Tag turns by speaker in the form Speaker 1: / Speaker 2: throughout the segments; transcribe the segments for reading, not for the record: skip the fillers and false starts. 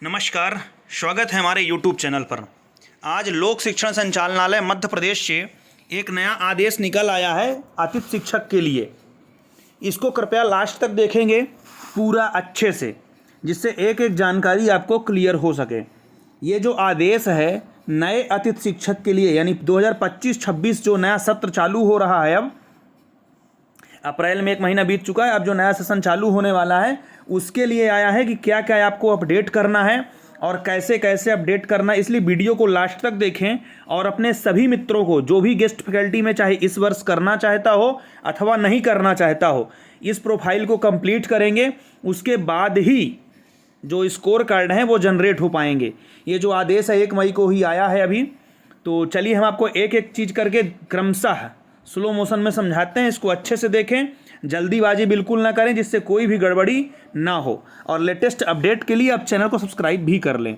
Speaker 1: नमस्कार, स्वागत है हमारे YouTube चैनल पर। आज लोक शिक्षण संचालनालय मध्य प्रदेश से एक नया आदेश निकल आया है अतिथि शिक्षक के लिए। इसको कृपया लास्ट तक देखेंगे पूरा अच्छे से, जिससे एक एक जानकारी आपको क्लियर हो सके। ये जो आदेश है नए अतिथि शिक्षक के लिए, यानी 2025-26 जो नया सत्र चालू हो रहा है, अब अप्रैल में 1 महीना बीत चुका है, अब जो नया सेशन चालू होने वाला है उसके लिए आया है कि क्या क्या आपको अपडेट करना है और कैसे कैसे अपडेट करना है। इसलिए वीडियो को लास्ट तक देखें और अपने सभी मित्रों को, जो भी गेस्ट फैकल्टी में चाहे इस वर्ष करना चाहता हो अथवा नहीं करना चाहता हो, इस प्रोफाइल को कंप्लीट करेंगे। उसके बाद ही जो स्कोर कार्ड हैं वो जनरेट हो पाएंगे। ये जो आदेश है 1 मई को ही आया है अभी। तो चलिए हम आपको एक एक चीज़ करके क्रमशः स्लो मोशन में समझाते हैं। इसको अच्छे से देखें, जल्दीबाजी बिल्कुल ना करें, जिससे कोई भी गड़बड़ी ना हो। और लेटेस्ट अपडेट के लिए आप चैनल को सब्सक्राइब भी कर लें।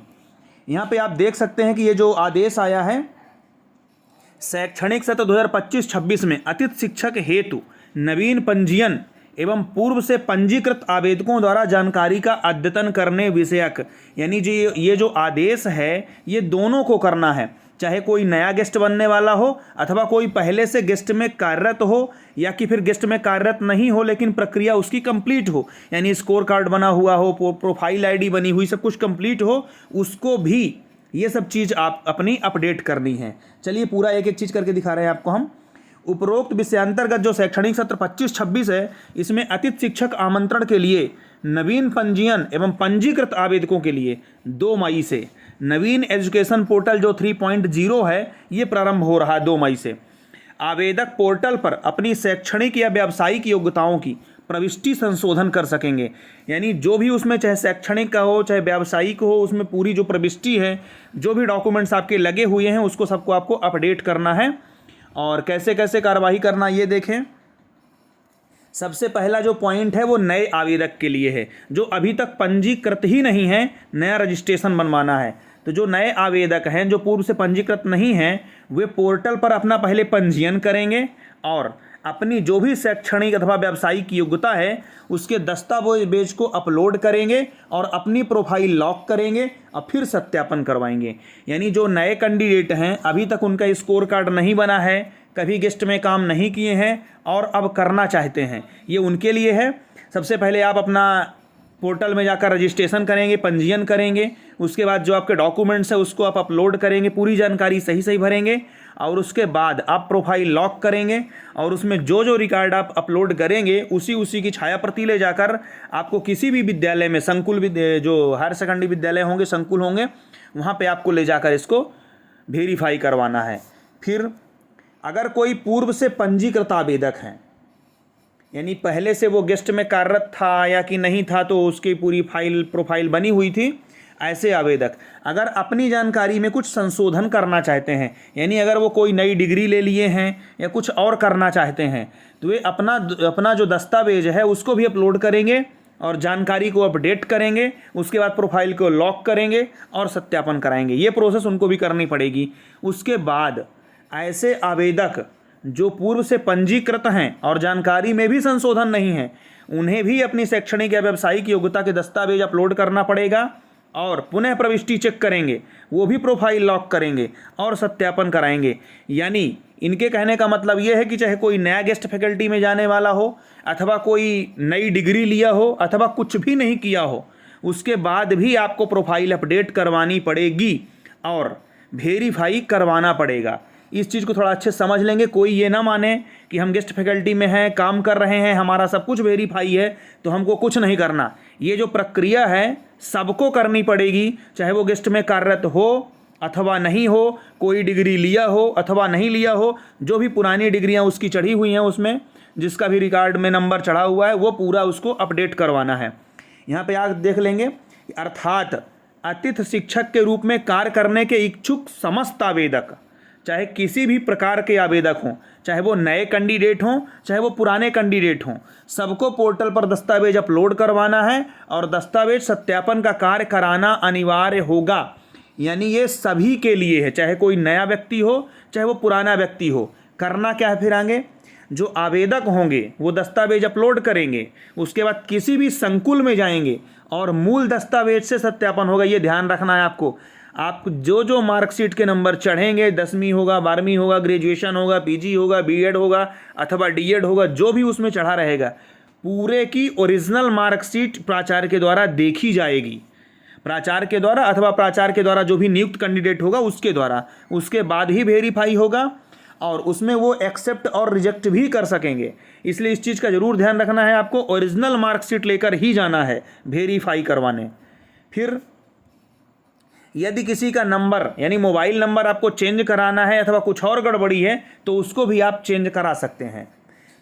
Speaker 1: यहाँ पे आप देख सकते हैं कि ये जो आदेश आया है शैक्षणिक सत्र 2025-26 में अतिथि शिक्षक हेतु नवीन पंजीयन एवं पूर्व से पंजीकृत आवेदकों द्वारा जानकारी का अद्यतन करने विषयक, यानी जो ये जो आदेश है ये दोनों को करना है, चाहे कोई नया गेस्ट बनने वाला हो अथवा कोई पहले से गेस्ट में कार्यरत हो, या कि फिर गेस्ट में कार्यरत नहीं हो लेकिन प्रक्रिया उसकी कंप्लीट हो, यानी स्कोर कार्ड बना हुआ हो, प्रोफाइल आईडी बनी हुई, सब कुछ कंप्लीट हो, उसको भी ये सब चीज़ आप अपनी अपडेट करनी है। चलिए पूरा एक एक चीज़ करके दिखा रहे हैं आपको हम। उपरोक्त विषयांतर्गत जो शैक्षणिक सत्र 25-26 है, इसमें अतिथि शिक्षक आमंत्रण के लिए नवीन पंजीयन एवं पंजीकृत आवेदकों के लिए 2 मई से नवीन एजुकेशन पोर्टल जो 3.0 है ये प्रारंभ हो रहा है 2 मई से। आवेदक पोर्टल पर अपनी शैक्षणिक या व्यावसायिक योग्यताओं की प्रविष्टि संशोधन कर सकेंगे, यानी जो भी उसमें चाहे शैक्षणिक का हो चाहे व्यावसायिक हो, उसमें पूरी जो प्रविष्टि है, जो भी डॉक्यूमेंट्स आपके लगे हुए हैं उसको सबको आपको अपडेट करना है। और कैसे कैसे कार्रवाई करना ये देखें। सबसे पहला जो पॉइंट है वो नए आवेदक के लिए है, जो अभी तक पंजीकृत ही नहीं है, नया रजिस्ट्रेशन बनवाना है। तो जो नए आवेदक हैं जो पूर्व से पंजीकृत नहीं हैं, वे पोर्टल पर अपना पहले पंजीयन करेंगे और अपनी जो भी शैक्षणिक अथवा व्यावसायिक योग्यता है उसके दस्तावेज को अपलोड करेंगे और अपनी प्रोफाइल लॉक करेंगे और फिर सत्यापन करवाएंगे। यानी जो नए कैंडिडेट हैं, अभी तक उनका स्कोर कार्ड नहीं बना है, कभी गेस्ट में काम नहीं किए हैं और अब करना चाहते हैं, ये उनके लिए है। सबसे पहले आप अपना पोर्टल में जाकर रजिस्ट्रेशन करेंगे, पंजीयन करेंगे। उसके बाद जो आपके डॉक्यूमेंट्स है उसको आप अपलोड करेंगे, पूरी जानकारी सही सही भरेंगे और उसके बाद आप प्रोफाइल लॉक करेंगे और उसमें जो जो रिकॉर्ड आप अपलोड करेंगे उसी की छाया प्रति ले जाकर आपको किसी भी विद्यालय में, संकुल जो हायर सेकेंडरी विद्यालय होंगे, संकुल होंगे, वहाँ पर आपको ले जाकर इसको वेरीफाई करवाना है। फिर अगर कोई पूर्व से पंजीकृत आवेदक हैं, यानी पहले से वो गेस्ट में कार्यरत था या कि नहीं था, तो उसकी पूरी प्रोफाइल बनी हुई थी, ऐसे आवेदक अगर अपनी जानकारी में कुछ संशोधन करना चाहते हैं, यानी अगर वो कोई नई डिग्री ले लिए हैं या कुछ और करना चाहते हैं, तो वे अपना जो दस्तावेज है उसको भी अपलोड करेंगे और जानकारी को अपडेट करेंगे। उसके बाद प्रोफाइल को लॉक करेंगे और सत्यापन कराएंगे। ये प्रोसेस उनको भी करनी पड़ेगी। उसके बाद ऐसे आवेदक जो पूर्व से पंजीकृत हैं और जानकारी में भी संशोधन नहीं है, उन्हें भी अपनी शैक्षणिक या व्यावसायिक योग्यता के दस्तावेज अपलोड करना पड़ेगा और पुनः प्रविष्टि चेक करेंगे, वो भी प्रोफाइल लॉक करेंगे और सत्यापन कराएंगे। यानी इनके कहने का मतलब ये है कि चाहे कोई नया गेस्ट फैकल्टी में जाने वाला हो अथवा कोई नई डिग्री लिया हो अथवा कुछ भी नहीं किया हो, उसके बाद भी आपको प्रोफाइल अपडेट करवानी पड़ेगी और वेरीफाई करवाना पड़ेगा। इस चीज़ को थोड़ा अच्छे समझ लेंगे। कोई ये ना माने कि हम गेस्ट फैकल्टी में हैं, काम कर रहे हैं, हमारा सब कुछ वेरीफाई है तो हमको कुछ नहीं करना। ये जो प्रक्रिया है सबको करनी पड़ेगी, चाहे वो गेस्ट में कार्यरत हो अथवा नहीं हो, कोई डिग्री लिया हो अथवा नहीं लिया हो, जो भी पुरानी डिग्रियां उसकी चढ़ी हुई हैं, उसमें जिसका भी रिकॉर्ड में नंबर चढ़ा हुआ है वो पूरा उसको अपडेट करवाना है। यहाँ पे आप देख लेंगे, अर्थात अतिथि शिक्षक के रूप में कार्य करने के इच्छुक समस्त आवेदक, चाहे किसी भी प्रकार के आवेदक हों, चाहे वो नए कैंडिडेट हों चाहे वो पुराने कैंडिडेट हों, सबको पोर्टल पर दस्तावेज अपलोड करवाना है और दस्तावेज सत्यापन का कार्य कराना अनिवार्य होगा। यानी ये सभी के लिए है, चाहे कोई नया व्यक्ति हो चाहे वो पुराना व्यक्ति हो। करना क्या है फिर आगे, जो आवेदक होंगे वो दस्तावेज अपलोड करेंगे, उसके बाद किसी भी संकुल में जाएंगे और मूल दस्तावेज से सत्यापन होगा। ये ध्यान रखना है आपको। आप जो मार्कशीट के नंबर चढ़ेंगे, 10वीं होगा, 12वीं होगा, ग्रेजुएशन होगा, पीजी होगा, बीएड होगा अथवा डीएड होगा, जो भी उसमें चढ़ा रहेगा, पूरे की ओरिजिनल मार्कशीट प्राचार्य के द्वारा देखी जाएगी। प्राचार्य के द्वारा अथवा प्राचार्य के द्वारा जो भी नियुक्त कैंडिडेट होगा उसके द्वारा, उसके बाद ही वेरीफाई होगा और उसमें वो एक्सेप्ट और रिजेक्ट भी कर सकेंगे। इसलिए इस चीज़ का जरूर ध्यान रखना है, आपको ओरिजिनल मार्कशीट लेकर ही जाना है वेरीफाई करवाने। फिर यदि किसी का नंबर यानी मोबाइल नंबर आपको चेंज कराना है अथवा कुछ और गड़बड़ी है तो उसको भी आप चेंज करा सकते हैं।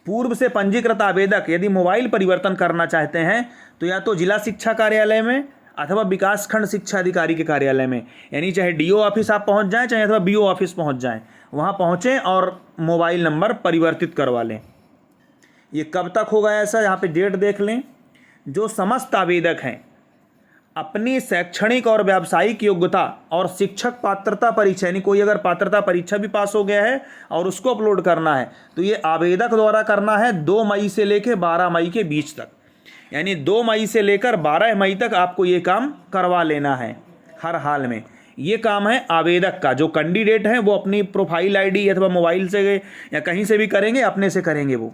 Speaker 1: पूर्व से पंजीकृत आवेदक यदि मोबाइल परिवर्तन करना चाहते हैं तो या तो जिला शिक्षा कार्यालय में अथवा विकासखंड शिक्षा अधिकारी के कार्यालय में, यानी चाहे डीओ ऑफिस आप पहुंच जाएं चाहे अथवा बीओ ऑफिस पहुंच जाएं, वहां पहुंचें और मोबाइल नंबर परिवर्तित करवा लें। ये कब तक होगा ऐसा, यहाँ पे डेट देख लें। जो समस्त आवेदक हैं अपनी शैक्षणिक और व्यावसायिक योग्यता और शिक्षक पात्रता परीक्षा, यानी कोई अगर पात्रता परीक्षा भी पास हो गया है और उसको अपलोड करना है तो ये आवेदक द्वारा करना है 2 मई से लेकर 12 मई के बीच तक, यानी 2 मई से लेकर 12 मई तक आपको ये काम करवा लेना है हर हाल में। ये काम है आवेदक का। जो कैंडिडेट हैं वो अपनी प्रोफाइल आईडी अथवा मोबाइल से या कहीं से भी करेंगे, अपने से करेंगे वो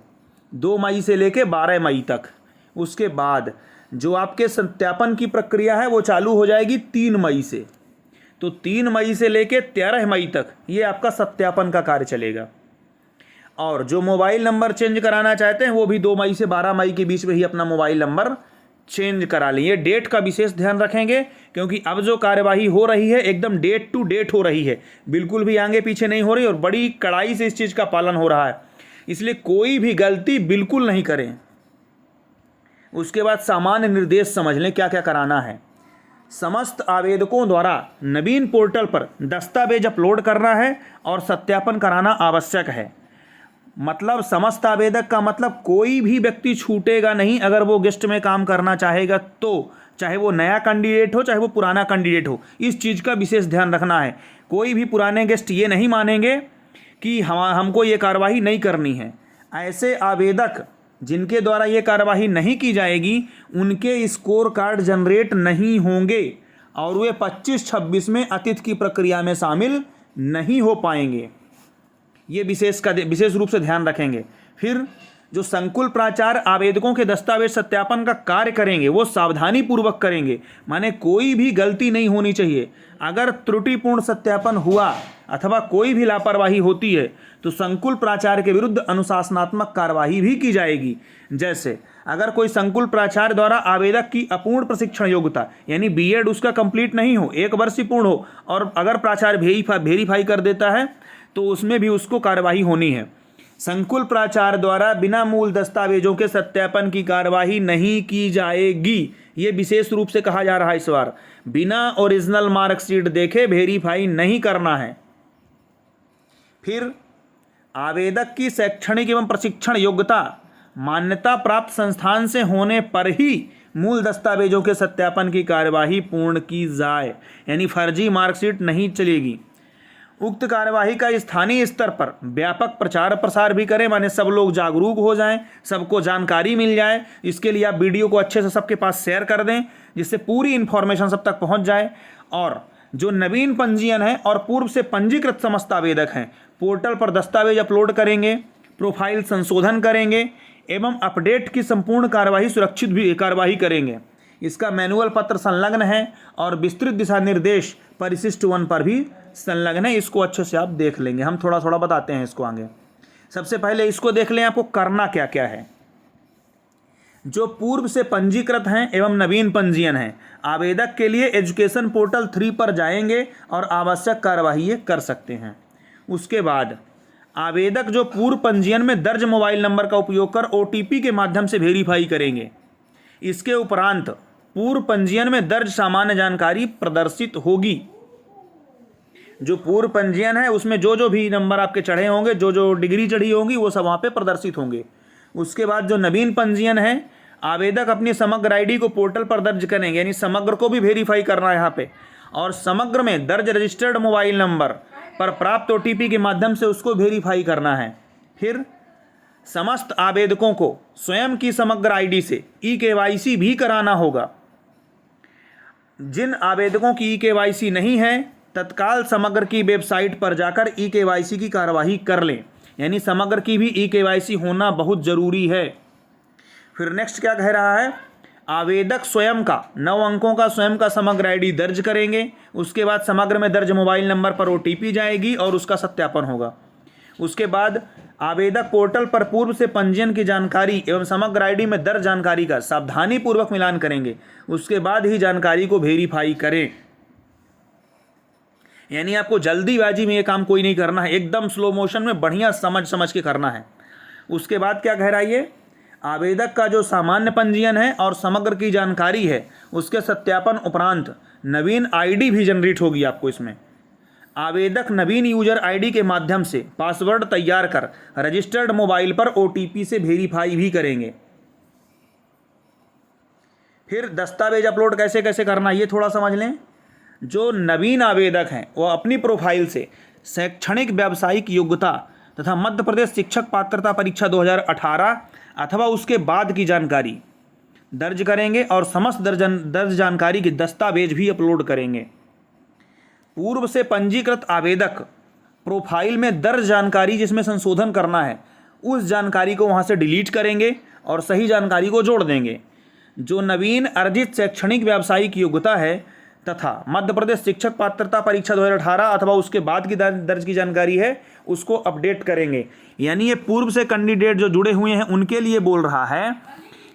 Speaker 1: 2 मई से लेकर 12 मई तक। उसके बाद जो आपके सत्यापन की प्रक्रिया है वो चालू हो जाएगी 3 मई से। तो 3 मई से लेकर 13 मई तक ये आपका सत्यापन का कार्य चलेगा। और जो मोबाइल नंबर चेंज कराना चाहते हैं वो भी 2 मई से 12 मई के बीच में ही अपना मोबाइल नंबर चेंज करा लें। ये डेट का विशेष ध्यान रखेंगे क्योंकि अब जो कार्यवाही हो रही है एकदम डेट टू डेट हो रही है, बिल्कुल भी आगे पीछे नहीं हो रही और बड़ी कड़ाई से इस चीज़ का पालन हो रहा है। इसलिए कोई भी गलती बिल्कुल नहीं करें। उसके बाद सामान्य निर्देश समझ लें क्या क्या कराना है। समस्त आवेदकों द्वारा नवीन पोर्टल पर दस्तावेज अपलोड करना है और सत्यापन कराना आवश्यक है। मतलब समस्त आवेदक का मतलब कोई भी व्यक्ति छूटेगा नहीं अगर वो गेस्ट में काम करना चाहेगा तो, चाहे वो नया कैंडिडेट हो चाहे वो पुराना कैंडिडेट हो। इस चीज़ का विशेष ध्यान रखना है। कोई भी पुराने गेस्ट ये नहीं मानेंगे कि हमको ये कार्रवाई नहीं करनी है। ऐसे आवेदक जिनके द्वारा ये कार्रवाई नहीं की जाएगी उनके स्कोर कार्ड जनरेट नहीं होंगे और वे 25-26 में अतिथि की प्रक्रिया में शामिल नहीं हो पाएंगे। ये विशेष रूप से ध्यान रखेंगे। फिर जो संकुल प्राचार्य आवेदकों के दस्तावेज सत्यापन का कार्य करेंगे वो सावधानी पूर्वक करेंगे, माने कोई भी गलती नहीं होनी चाहिए। अगर त्रुटिपूर्ण सत्यापन हुआ अथवा कोई भी लापरवाही होती है तो संकुल प्राचार्य के विरुद्ध अनुशासनात्मक कार्यवाही भी की जाएगी। जैसे अगर कोई संकुल प्राचार्य द्वारा आवेदक की अपूर्ण प्रशिक्षण योग्यता यानी बीएड उसका कंप्लीट नहीं हो, 1 वर्ष ही पूर्ण हो और अगर प्राचार्य वेरीफाई कर देता है तो उसमें भी उसको कार्यवाही होनी है। संकुल प्राचार्य द्वारा बिना मूल दस्तावेजों के सत्यापन की कार्यवाही नहीं की जाएगी। ये विशेष रूप से कहा जा रहा है इस बार। बिना ओरिजिनल मार्कशीट देखे वेरीफाई नहीं करना है। फिर आवेदक की शैक्षणिक एवं प्रशिक्षण योग्यता मान्यता प्राप्त संस्थान से होने पर ही मूल दस्तावेजों के सत्यापन की कार्यवाही पूर्ण की जाए, यानी फर्जी मार्कशीट नहीं चलेगी। उक्त कार्यवाही का स्थानीय स्तर पर व्यापक प्रचार प्रसार भी करें, माने सब लोग जागरूक हो जाएं, सबको जानकारी मिल जाए। इसके लिए आप वीडियो को अच्छे से सबके पास शेयर कर दें जिससे पूरी इन्फॉर्मेशन सब तक पहुंच जाए। और जो नवीन पंजीयन है और पूर्व से पंजीकृत समस्त आवेदक हैं पोर्टल पर दस्तावेज अपलोड करेंगे, प्रोफाइल संशोधन करेंगे एवं अपडेट की संपूर्ण कार्यवाही सुरक्षित भी कार्यवाही करेंगे। इसका मैनुअल पत्र संलग्न है और विस्तृत दिशा निर्देश परिशिष्ट 1 पर भी संलग्न है। इसको अच्छे से आप देख लेंगे, हम थोड़ा थोड़ा बताते हैं इसको आगे। सबसे पहले इसको देख लें आपको करना क्या क्या है। जो पूर्व से पंजीकृत हैं एवं नवीन पंजीयन हैं आवेदक के लिए एजुकेशन पोर्टल 3 पर जाएंगे और आवश्यक कार्यवाही ये कर सकते हैं। उसके बाद आवेदक जो पूर्व पंजीयन में दर्ज मोबाइल नंबर का उपयोग कर OTP के माध्यम से वेरीफाई करेंगे। इसके उपरांत पूर्व पंजीयन में दर्ज सामान्य जानकारी प्रदर्शित होगी। जो पूर्व पंजीयन है उसमें जो भी नंबर आपके चढ़े होंगे, जो डिग्री चढ़ी होंगी वो सब वहाँ पे प्रदर्शित होंगे। उसके बाद जो नवीन पंजीयन है आवेदक अपनी समग्र आईडी को पोर्टल पर दर्ज करेंगे, यानी समग्र को भी वेरीफाई करना है यहाँ पे। और समग्र में दर्ज रजिस्टर्ड मोबाइल नंबर पर प्राप्त OTP के माध्यम से उसको वेरीफाई करना है। फिर समस्त आवेदकों को स्वयं की समग्र आईडी से eKYC भी कराना होगा। जिन आवेदकों की ई-केवाईसी नहीं है तत्काल समग्र की वेबसाइट पर जाकर ई-केवाईसी की कार्यवाही कर लें। यानी समग्र की भी ई-केवाईसी होना बहुत ज़रूरी है। फिर नेक्स्ट क्या कह रहा है, आवेदक स्वयं का 9 अंकों का स्वयं का समग्र आईडी दर्ज करेंगे। उसके बाद समग्र में दर्ज मोबाइल नंबर पर ओटीपी जाएगी और उसका सत्यापन होगा। उसके बाद आवेदक पोर्टल पर पूर्व से पंजीयन की जानकारी एवं समग्र आईडी में दर्ज जानकारी का सावधानीपूर्वक मिलान करेंगे। उसके बाद ही जानकारी को वेरीफाई करें। यानी आपको जल्दीबाजी में ये काम कोई नहीं करना है, एकदम स्लो मोशन में बढ़िया समझ समझ के करना है। उसके बाद क्या कह रहा है ये, आवेदक का जो सामान्य पंजीयन है और समग्र की जानकारी है उसके सत्यापन उपरांत नवीन आईडी भी जनरेट होगी आपको। इसमें आवेदक नवीन यूजर आईडी के माध्यम से पासवर्ड तैयार कर रजिस्टर्ड मोबाइल पर ओटीपी से वेरीफाई भी करेंगे। फिर दस्तावेज अपलोड कैसे कैसे करना ये थोड़ा समझ लें। जो नवीन आवेदक हैं वो अपनी प्रोफाइल से शैक्षणिक व्यावसायिक योग्यता तथा मध्य प्रदेश शिक्षक पात्रता परीक्षा 2018 अथवा उसके बाद की जानकारी दर्ज करेंगे और समस्त दर्ज जानकारी के दस्तावेज भी अपलोड करेंगे। पूर्व से पंजीकृत आवेदक प्रोफाइल में दर्ज जानकारी जिसमें संशोधन करना है उस जानकारी को वहां से डिलीट करेंगे और सही जानकारी को जोड़ देंगे। जो नवीन अर्जित शैक्षणिक व्यावसायिक योग्यता है तथा मध्य प्रदेश शिक्षक पात्रता परीक्षा 2018 अथवा उसके बाद की दर्ज की जानकारी है उसको अपडेट करेंगे। यानी ये पूर्व से कैंडिडेट जो जुड़े हुए हैं उनके लिए बोल रहा है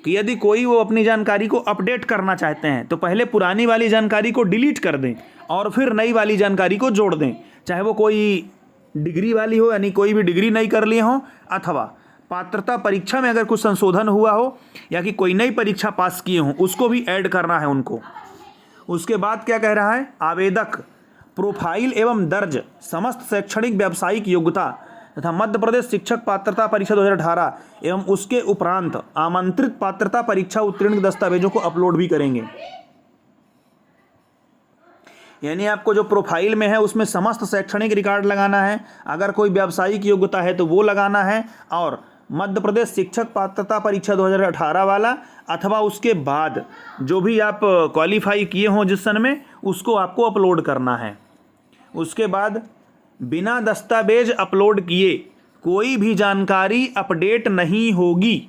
Speaker 1: कि यदि कोई वो अपनी जानकारी को अपडेट करना चाहते हैं तो पहले पुरानी वाली जानकारी को डिलीट कर दें और फिर नई वाली जानकारी को जोड़ दें। चाहे वो कोई डिग्री वाली हो, यानी कोई भी डिग्री नहीं कर लिए हो, अथवा पात्रता परीक्षा में अगर कुछ संशोधन हुआ हो या कि कोई नई परीक्षा पास किए हों उसको भी ऐड करना है उनको। उसके बाद क्या कह रहा है, आवेदक प्रोफाइल एवं दर्ज समस्त शैक्षणिक व्यावसायिक योग्यता तथा मध्य प्रदेश शिक्षक पात्रता परीक्षा 2018 एवं उसके उपरांत आमंत्रित पात्रता परीक्षा उत्तीर्ण दस्तावेजों को अपलोड भी करेंगे। यानी आपको जो प्रोफाइल में है उसमें समस्त शैक्षणिक रिकॉर्ड लगाना है, अगर कोई व्यावसायिक योग्यता है तो वो लगाना है, और मध्य प्रदेश शिक्षक पात्रता परीक्षा 2018 वाला अथवा उसके बाद जो भी आप क्वालिफाई किए हों जिस सन में उसको आपको अपलोड करना है। उसके बाद बिना दस्तावेज अपलोड किए कोई भी जानकारी अपडेट नहीं होगी।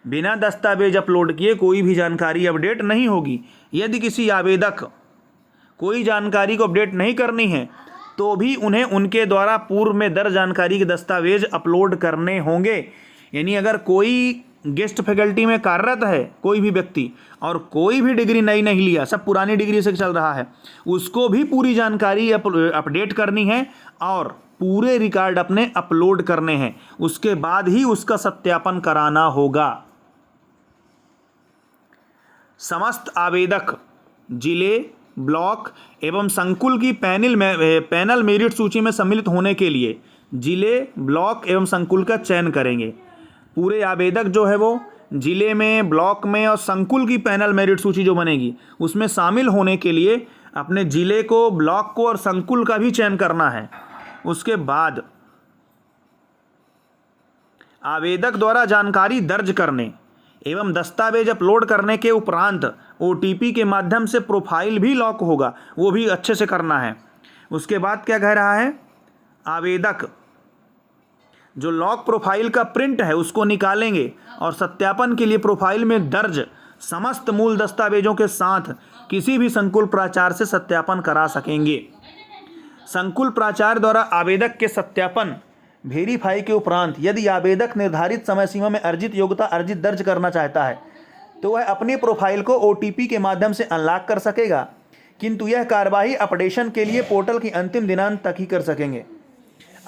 Speaker 1: बिना दस्तावेज अपलोड किए कोई भी जानकारी अपडेट नहीं होगी। यदि किसी आवेदक कोई जानकारी को अपडेट नहीं करनी है तो भी उन्हें उनके द्वारा पूर्व में दर्ज जानकारी के दस्तावेज अपलोड करने होंगे। यानी अगर कोई गेस्ट फैकल्टी में कार्यरत है कोई भी व्यक्ति और कोई भी डिग्री नई नहीं लिया, सब पुरानी डिग्री से चल रहा है, उसको भी पूरी जानकारी अपडेट करनी है और पूरे रिकॉर्ड अपने अपलोड करने हैं। उसके बाद ही उसका सत्यापन कराना होगा। समस्त आवेदक जिले, ब्लॉक एवं संकुल की पैनल मेरिट सूची में सम्मिलित होने के लिए जिले, ब्लॉक एवं संकुल का चयन करेंगे। पूरे आवेदक जो है वो जिले में, ब्लॉक में और संकुल की पैनल मेरिट सूची जो बनेगी उसमें शामिल होने के लिए अपने जिले को, ब्लॉक को और संकुल का भी चयन करना है। उसके बाद आवेदक द्वारा जानकारी दर्ज करने एवं दस्तावेज अपलोड करने के उपरांत ओटीपी के माध्यम से प्रोफाइल भी लॉक होगा, वो भी अच्छे से करना है। उसके बाद क्या कह रहा है, आवेदक जो लॉक प्रोफाइल का प्रिंट है उसको निकालेंगे और सत्यापन के लिए प्रोफाइल में दर्ज समस्त मूल दस्तावेजों के साथ किसी भी संकुल प्राचार्य से सत्यापन करा सकेंगे। संकुल प्राचार्य द्वारा आवेदक के सत्यापन वेरीफाई के उपरांत यदि आवेदक निर्धारित समय सीमा में अर्जित योग्यता अर्जित दर्ज करना चाहता है तो वह अपनी प्रोफाइल को ओटीपी के माध्यम से अनलॉक कर सकेगा, किंतु यह कार्यवाही अपडेशन के लिए पोर्टल की अंतिम दिनांक तक ही कर सकेंगे।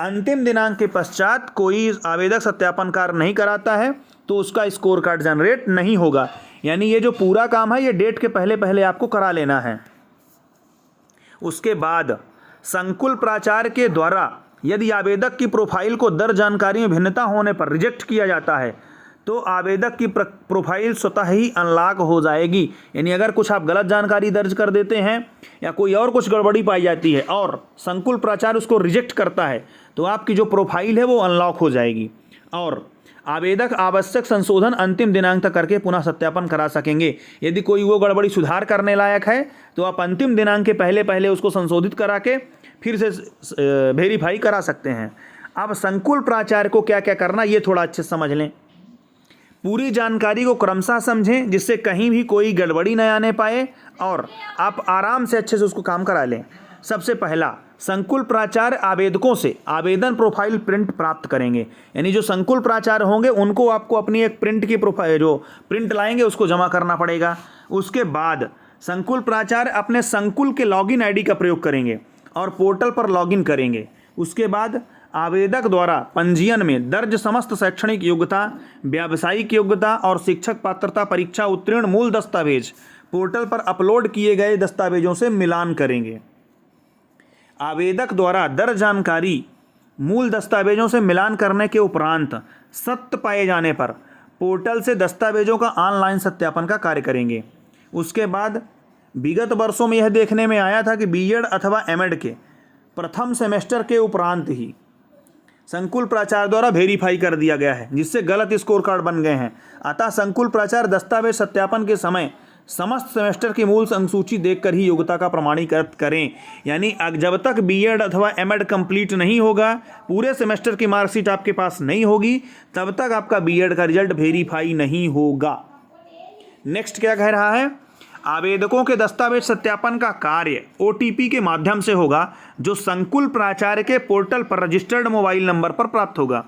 Speaker 1: अंतिम दिनांक के पश्चात कोई आवेदक सत्यापन कार्य नहीं कराता है तो उसका स्कोर कार्ड जनरेट नहीं होगा। यानी ये जो पूरा काम है ये डेट के पहले पहले आपको करा लेना है। उसके बाद संकुल प्राचार्य के द्वारा यदि आवेदक की प्रोफाइल को दर्ज जानकारी में भिन्नता होने पर रिजेक्ट किया जाता है तो आवेदक की प्रोफाइल स्वतः ही अनलॉक हो जाएगी। यानी अगर कुछ आप गलत जानकारी दर्ज कर देते हैं या कोई और कुछ गड़बड़ी पाई जाती है और संकुल प्राचार्य उसको रिजेक्ट करता है तो आपकी जो प्रोफाइल है वो अनलॉक हो जाएगी और आवेदक आवश्यक संशोधन अंतिम दिनांक तक करके पुनः सत्यापन करा सकेंगे। यदि कोई वो गड़बड़ी सुधार करने लायक है तो आप अंतिम दिनांक के पहले पहले उसको संशोधित करा के फिर से वेरीफाई करा सकते हैं। अब संकुल प्राचार्य को क्या क्या करना ये थोड़ा अच्छे से समझ लें। पूरी जानकारी को क्रमशः समझें जिससे कहीं भी कोई गड़बड़ी न आने पाए और आप आराम से अच्छे से उसको काम करा लें। सबसे पहला, संकुल प्राचार्य आवेदकों से आवेदन प्रोफाइल प्रिंट प्राप्त करेंगे। यानी जो संकुल प्राचार्य होंगे उनको आपको अपनी एक प्रिंट की प्रोफाइल जो प्रिंट लाएंगे उसको जमा करना पड़ेगा। उसके बाद संकुल प्राचार्य अपने संकुल के लॉगिन आईडी का प्रयोग करेंगे और पोर्टल पर लॉगिन करेंगे। उसके बाद आवेदक द्वारा पंजीयन में दर्ज समस्त शैक्षणिक योग्यता, व्यावसायिक योग्यता और शिक्षक पात्रता परीक्षा उत्तीर्ण मूल दस्तावेज पोर्टल पर अपलोड किए गए दस्तावेजों से मिलान करेंगे। आवेदक द्वारा दर्ज जानकारी मूल दस्तावेजों से मिलान करने के उपरांत सत्य पाए जाने पर पोर्टल से दस्तावेजों का ऑनलाइन सत्यापन का कार्य करेंगे। उसके बाद विगत वर्षों में यह देखने में आया था कि बीएड अथवा एमएड के प्रथम सेमेस्टर के उपरांत ही संकुल प्राचार्य द्वारा वेरीफाई कर दिया गया है, जिससे गलत स्कोर कार्ड बन गए हैं। अतः संकुल प्राचार्य दस्तावेज सत्यापन के समय समस्त सेमेस्टर की मूल अंकसूची देखकर ही योग्यता का प्रमाणीकृत करें। यानी जब तक बीएड अथवा एमएड कंप्लीट नहीं होगा, पूरे सेमेस्टर की मार्कशीट आपके पास नहीं होगी, तब तक आपका बीएड का रिजल्ट वेरीफाई नहीं होगा। नेक्स्ट क्या कह रहा है, आवेदकों के दस्तावेज सत्यापन का कार्य ओटीपी के माध्यम से होगा जो संकुल प्राचार्य के पोर्टल पर रजिस्टर्ड मोबाइल नंबर पर प्राप्त होगा।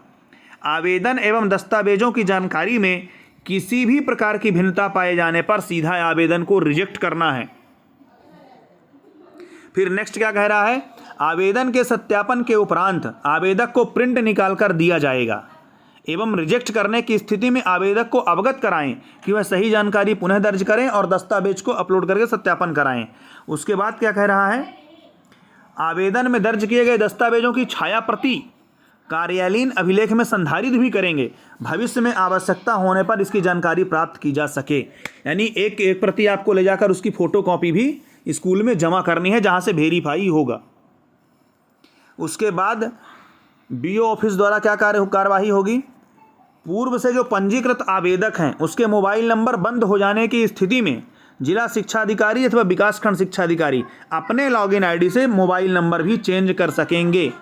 Speaker 1: आवेदन एवं दस्तावेजों की जानकारी में किसी भी प्रकार की भिन्नता पाए जाने पर सीधा आवेदन को रिजेक्ट करना है। फिर नेक्स्ट क्या कह रहा है, आवेदन के सत्यापन के उपरांत आवेदक को प्रिंट निकाल कर दिया जाएगा एवं रिजेक्ट करने की स्थिति में आवेदक को अवगत कराएं कि वह सही जानकारी पुनः दर्ज करें और दस्तावेज को अपलोड करके सत्यापन कराएं। उसके बाद क्या कह रहा है, आवेदन में दर्ज किए गए दस्तावेजों की छाया प्रति कार्यालयीन अभिलेख में संधारित भी करेंगे, भविष्य में आवश्यकता होने पर इसकी जानकारी प्राप्त की जा सके। यानी एक प्रति आपको ले जाकर उसकी फोटो कॉपी भी स्कूल में जमा करनी है जहाँ से वेरीफाई होगा। उसके बाद बीओ ऑफिस द्वारा क्या कार्यवाही होगी, पूर्व से जो पंजीकृत आवेदक हैं उसके मोबाइल नंबर बंद हो जाने की स्थिति में जिला शिक्षा अधिकारी अथवा विकासखंड शिक्षा अधिकारी अपने लॉगिन आईडी से मोबाइल नंबर भी चेंज कर सकेंगे।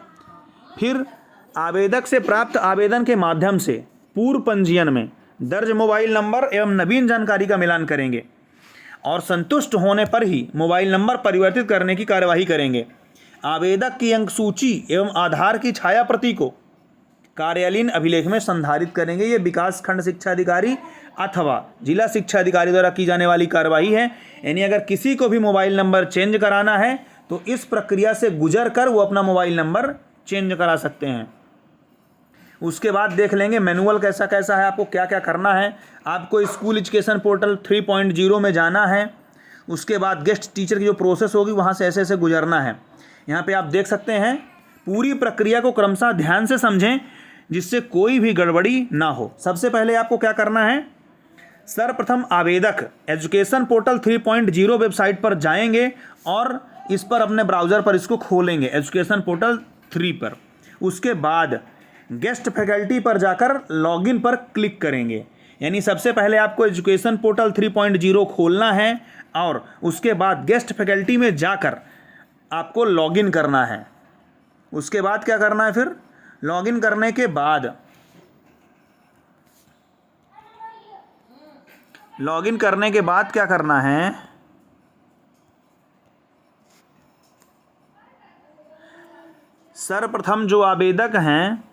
Speaker 1: फिर आवेदक से प्राप्त आवेदन के माध्यम से पूर्व पंजीयन में दर्ज मोबाइल नंबर एवं नवीन जानकारी का मिलान करेंगे और संतुष्ट होने पर ही मोबाइल नंबर परिवर्तित करने की कार्यवाही करेंगे। आवेदक की अंक सूची एवं आधार की छाया प्रति को कार्यालयीन अभिलेख में संधारित करेंगे। ये विकास खंड शिक्षा अधिकारी अथवा जिला शिक्षा अधिकारी द्वारा की जाने वाली कार्यवाही है। यानी अगर किसी को भी मोबाइल नंबर चेंज कराना है तो इस प्रक्रिया से गुजर कर वो अपना मोबाइल नंबर चेंज करा सकते हैं। उसके बाद देख लेंगे मैनुअल कैसा कैसा है, आपको क्या क्या करना है। आपको स्कूल एजुकेशन पोर्टल 3.0 में जाना है। उसके बाद गेस्ट टीचर की जो प्रोसेस होगी वहाँ से ऐसे ऐसे गुजरना है। यहाँ पे आप देख सकते हैं, पूरी प्रक्रिया को क्रमशः ध्यान से समझें जिससे कोई भी गड़बड़ी ना हो। सबसे पहले आपको क्या करना है, सर्वप्रथम आवेदक एजुकेशन पोर्टल 3.0 वेबसाइट पर जाएंगे और इस पर अपने ब्राउज़र पर इसको खोलेंगे एजुकेशन पोर्टल 3 पर। उसके बाद गेस्ट फैकल्टी पर जाकर लॉगिन पर क्लिक करेंगे। यानी सबसे पहले आपको एजुकेशन पोर्टल 3.0 खोलना है और उसके बाद गेस्ट फैकल्टी में जाकर आपको लॉगिन करना है। उसके बाद क्या करना है, फिर लॉगिन करने के बाद क्या करना है, सर्वप्रथम जो आवेदक हैं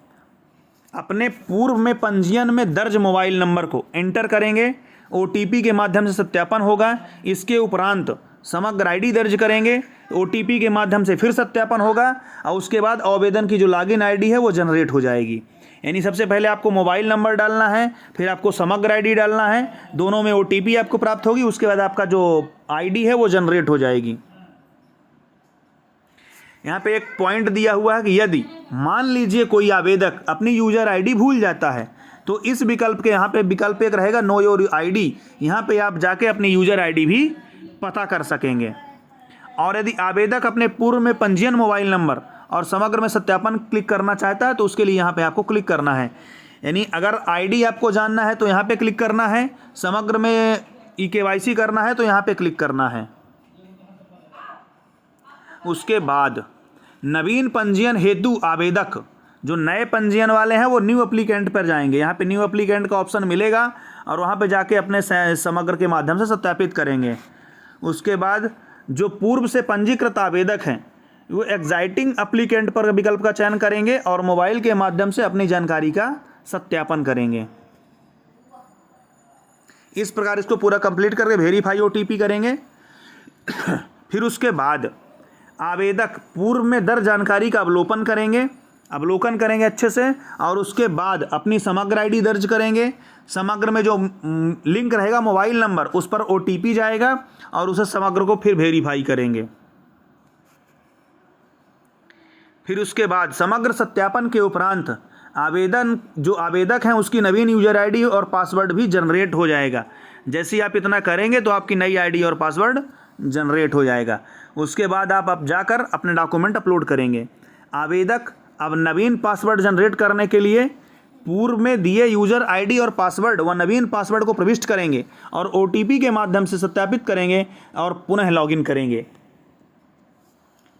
Speaker 1: अपने पूर्व में पंजीयन में दर्ज मोबाइल नंबर को एंटर करेंगे। ओटीपी के माध्यम से सत्यापन होगा। इसके उपरांत समग्र आईडी दर्ज करेंगे। ओटीपी के माध्यम से फिर सत्यापन होगा और उसके बाद आवेदन की जो लॉगिन आईडी है वो जनरेट हो जाएगी। यानी सबसे पहले आपको मोबाइल नंबर डालना है, फिर आपको समग्र आईडी डालना है, दोनों में ओटीपी आपको प्राप्त होगी। उसके बाद आपका जो आईडी है वो जनरेट हो जाएगी। यहाँ पे एक पॉइंट दिया हुआ है कि यदि मान लीजिए कोई आवेदक अपनी यूजर आईडी भूल जाता है तो इस विकल्प के यहाँ पे विकल्प एक रहेगा नो योर आईडी, यहाँ पे आप जाके अपनी यूजर आईडी भी पता कर सकेंगे। और यदि आवेदक अपने पूर्व में पंजीयन मोबाइल नंबर और समग्र में सत्यापन क्लिक करना चाहता है तो उसके लिए यहाँ पे आपको क्लिक करना है। यानी अगर आईडी आपको जानना है तो यहाँ पे क्लिक करना है, समग्र में ई-केवाईसी करना है तो यहाँ पे क्लिक करना है। उसके बाद नवीन पंजीयन हेतु आवेदक, जो नए पंजीयन वाले हैं वो न्यू एप्लीकेंट पर जाएंगे। यहाँ पे न्यू एप्लीकेंट का ऑप्शन मिलेगा और वहाँ पे जाके अपने समग्र के माध्यम से सत्यापित करेंगे। उसके बाद जो पूर्व से पंजीकृत आवेदक हैं वो एग्जाइटिंग एप्लीकेंट पर विकल्प का चयन करेंगे और मोबाइल के माध्यम से अपनी जानकारी का सत्यापन करेंगे। इस प्रकार इसको पूरा कंप्लीट करके वेरीफाई ओटीपी करेंगे। फिर उसके बाद आवेदक पूर्व में दर्ज जानकारी का अवलोकन करेंगे अच्छे से, और उसके बाद अपनी समग्र आईडी दर्ज करेंगे। समग्र में जो लिंक रहेगा मोबाइल नंबर, उस पर ओटीपी जाएगा और उसे समग्र को फिर वेरीफाई करेंगे। फिर उसके बाद समग्र सत्यापन के उपरांत जो आवेदक हैं उसकी नवीन यूजर आईडी और पासवर्ड भी जनरेट हो जाएगा। जैसे ही आप इतना करेंगे तो आपकी नई आईडी और पासवर्ड जनरेट हो जाएगा। उसके बाद आप जाकर अपने डॉक्यूमेंट अपलोड करेंगे। आवेदक अब नवीन पासवर्ड जनरेट करने के लिए पूर्व में दिए यूजर आईडी और पासवर्ड व नवीन पासवर्ड को प्रविष्ट करेंगे और ओटीपी के माध्यम से सत्यापित करेंगे और पुनः लॉगिन करेंगे।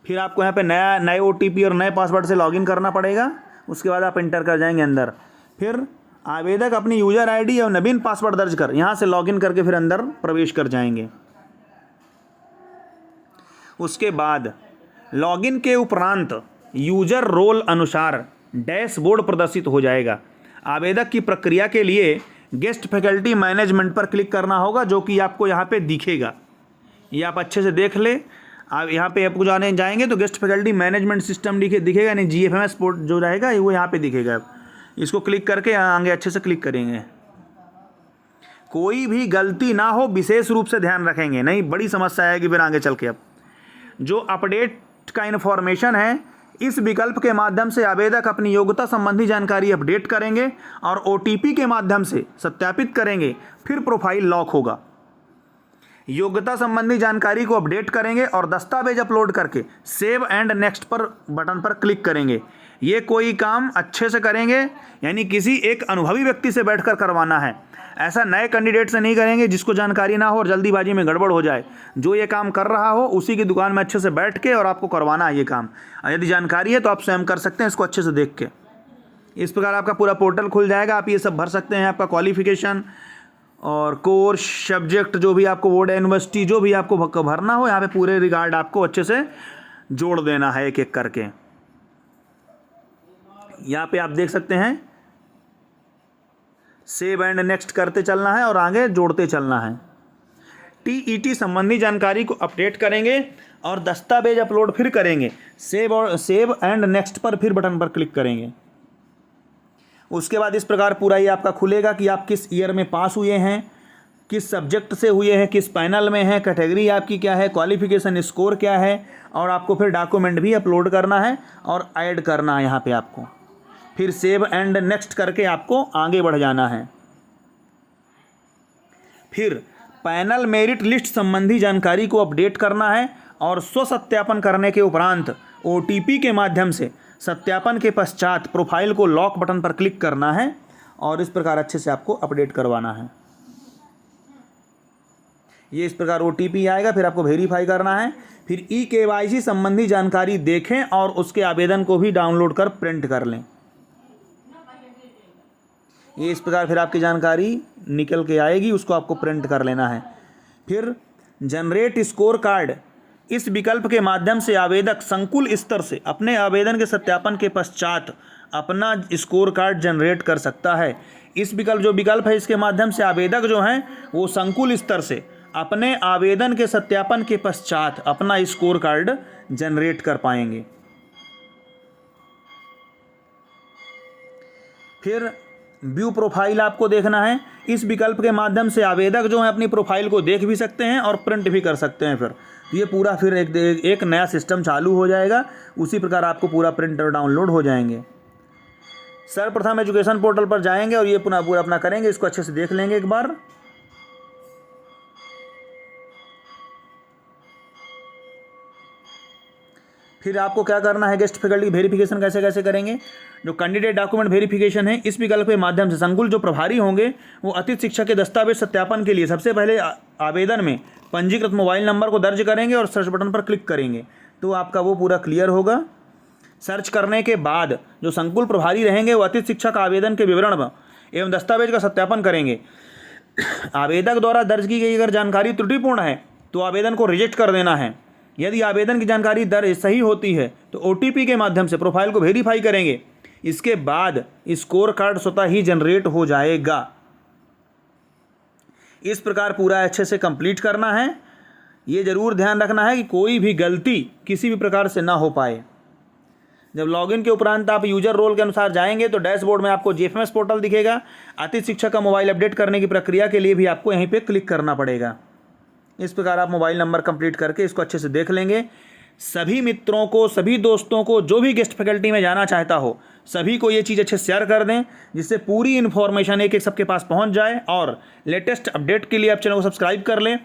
Speaker 1: फिर आपको यहाँ पे नए ओटीपी और नए पासवर्ड से लॉगिन करना पड़ेगा। उसके बाद आप इंटर कर जाएंगे अंदर। फिर आवेदक अपनी यूजर आईडी और नवीन पासवर्ड दर्ज कर यहाँ से लॉगिन करके फिर अंदर प्रवेश कर जाएंगे। उसके बाद लॉगिन के उपरांत यूजर रोल अनुसार डैशबोर्ड प्रदर्शित हो जाएगा। आवेदक की प्रक्रिया के लिए गेस्ट फैकल्टी मैनेजमेंट पर क्लिक करना होगा, जो कि आपको यहाँ पे दिखेगा। ये आप अच्छे से देख ले। आप यहाँ पे आपको जाएंगे तो गेस्ट फैकल्टी मैनेजमेंट सिस्टम दिखेगा, यानी GFMS पोर्ट जो रहेगा वो यहाँ पे दिखेगा। इसको क्लिक करके आगे अच्छे से क्लिक करेंगे। कोई भी गलती ना हो विशेष रूप से ध्यान रखेंगे, नहीं बड़ी समस्या आएगी फिर आगे चल के। अब जो अपडेट का इन्फॉर्मेशन है, इस विकल्प के माध्यम से आवेदक अपनी योग्यता संबंधी जानकारी अपडेट करेंगे और OTP के माध्यम से सत्यापित करेंगे। फिर प्रोफाइल लॉक होगा। योग्यता संबंधी जानकारी को अपडेट करेंगे और दस्तावेज अपलोड करके सेव एंड नेक्स्ट पर बटन पर क्लिक करेंगे। ये कोई काम अच्छे से करेंगे, यानी किसी एक अनुभवी व्यक्ति से बैठकर करवाना है। ऐसा नए कैंडिडेट से नहीं करेंगे जिसको जानकारी ना हो और जल्दीबाजी में गड़बड़ हो जाए। जो ये काम कर रहा हो उसी की दुकान में अच्छे से बैठ के और आपको करवाना है ये काम। यदि जानकारी है तो आप स्वयं कर सकते हैं इसको अच्छे से देख के। इस प्रकार आपका पूरा पोर्टल खुल जाएगा। आप ये सब भर सकते हैं, आपका क्वालिफिकेशन और कोर्स सब्जेक्ट जो भी आपको बोर्ड यूनिवर्सिटी जो भी आपको भरना हो, यहाँ पे पूरे रिगार्ड आपको अच्छे से जोड़ देना है एक एक करके। यहाँ पे आप देख सकते हैं सेव एंड नेक्स्ट करते चलना है और आगे जोड़ते चलना है। TET संबंधी जानकारी को अपडेट करेंगे और दस्तावेज अपलोड फिर करेंगे। सेव एंड नेक्स्ट पर फिर बटन पर क्लिक करेंगे। उसके बाद इस प्रकार पूरा ये आपका खुलेगा कि आप किस ईयर में पास हुए हैं, किस सब्जेक्ट से हुए हैं, किस पैनल में हैं, कैटेगरी आपकी क्या है, क्वालिफिकेशन स्कोर क्या है, और आपको फिर डॉक्यूमेंट भी अपलोड करना है और ऐड करना है यहाँ पे आपको। फिर सेव एंड नेक्स्ट करके आपको आगे बढ़ जाना है। फिर पैनल मेरिट लिस्ट संबंधी जानकारी को अपडेट करना है और स्वसत्यापन करने के उपरांत OTP के माध्यम से सत्यापन के पश्चात प्रोफाइल को लॉक बटन पर क्लिक करना है और इस प्रकार अच्छे से आपको अपडेट करवाना है। ये इस प्रकार OTP आएगा, फिर आपको वेरीफाई करना है। फिर ई-केवाईसी संबंधी जानकारी देखें और उसके आवेदन को भी डाउनलोड कर प्रिंट कर लें। ये इस प्रकार फिर आपकी जानकारी निकल के आएगी, उसको आपको प्रिंट कर लेना है। फिर जनरेट स्कोर कार्ड, इस विकल्प के माध्यम से आवेदक संकुल स्तर से अपने आवेदन के सत्यापन के पश्चात अपना स्कोर कार्ड जनरेट कर सकता है। इस विकल्प है, इसके माध्यम से आवेदक जो हैं वो संकुल स्तर से अपने आवेदन के सत्यापन के पश्चात अपना स्कोर कार्ड जनरेट कर पाएंगे। फिर व्यू प्रोफाइल आपको देखना है। इस विकल्प के माध्यम से आवेदक जो है अपनी प्रोफाइल को देख भी सकते हैं और प्रिंट भी कर सकते हैं। फिर ये पूरा फिर एक नया सिस्टम चालू हो जाएगा। उसी प्रकार आपको पूरा प्रिंट और डाउनलोड हो जाएंगे। सर्वप्रथम एजुकेशन पोर्टल पर जाएंगे और ये पूरा अपना करेंगे। इसको अच्छे से देख लेंगे एक बार। फिर आपको क्या करना है, गेस्ट फैकल्टी वेरिफिकेशन कैसे कैसे करेंगे। जो कैंडिडेट डॉक्यूमेंट वेरिफिकेशन है, इस विकल्प के माध्यम से संकुल जो प्रभारी होंगे वो अतिथि शिक्षक के दस्तावेज सत्यापन के लिए सबसे पहले आवेदन में पंजीकृत मोबाइल नंबर को दर्ज करेंगे और सर्च बटन पर क्लिक करेंगे तो आपका वो पूरा क्लियर होगा। सर्च करने के बाद जो संकुल प्रभारी रहेंगे वो अतिथि शिक्षक आवेदन के विवरण एवं दस्तावेज का सत्यापन करेंगे। आवेदक द्वारा दर्ज की गई अगर जानकारी त्रुटिपूर्ण है तो आवेदन को रिजेक्ट कर देना है। यदि आवेदन की जानकारी दर्ज सही होती है तो OTP के माध्यम से प्रोफाइल को वेरीफाई करेंगे। इसके बाद स्कोर कार्ड स्वतः ही जनरेट हो जाएगा। इस प्रकार पूरा अच्छे से कंप्लीट करना है। ये ज़रूर ध्यान रखना है कि कोई भी गलती किसी भी प्रकार से ना हो पाए। जब लॉगिन के उपरांत आप यूजर रोल के अनुसार जाएंगे तो डैशबोर्ड में आपको GFMS पोर्टल दिखेगा। अतिथि शिक्षक का मोबाइल अपडेट करने की प्रक्रिया के लिए भी आपको यहीं पे क्लिक करना पड़ेगा। इस प्रकार आप मोबाइल नंबर कंप्लीट करके इसको अच्छे से देख लेंगे। सभी मित्रों को, सभी दोस्तों को जो भी गेस्ट फैकल्टी में जाना चाहता हो सभी को ये चीज़ अच्छे से शेयर कर दें जिससे पूरी इन्फॉर्मेशन एक एक सबके पास पहुंच जाए। और लेटेस्ट अपडेट के लिए आप चैनल को सब्सक्राइब कर लें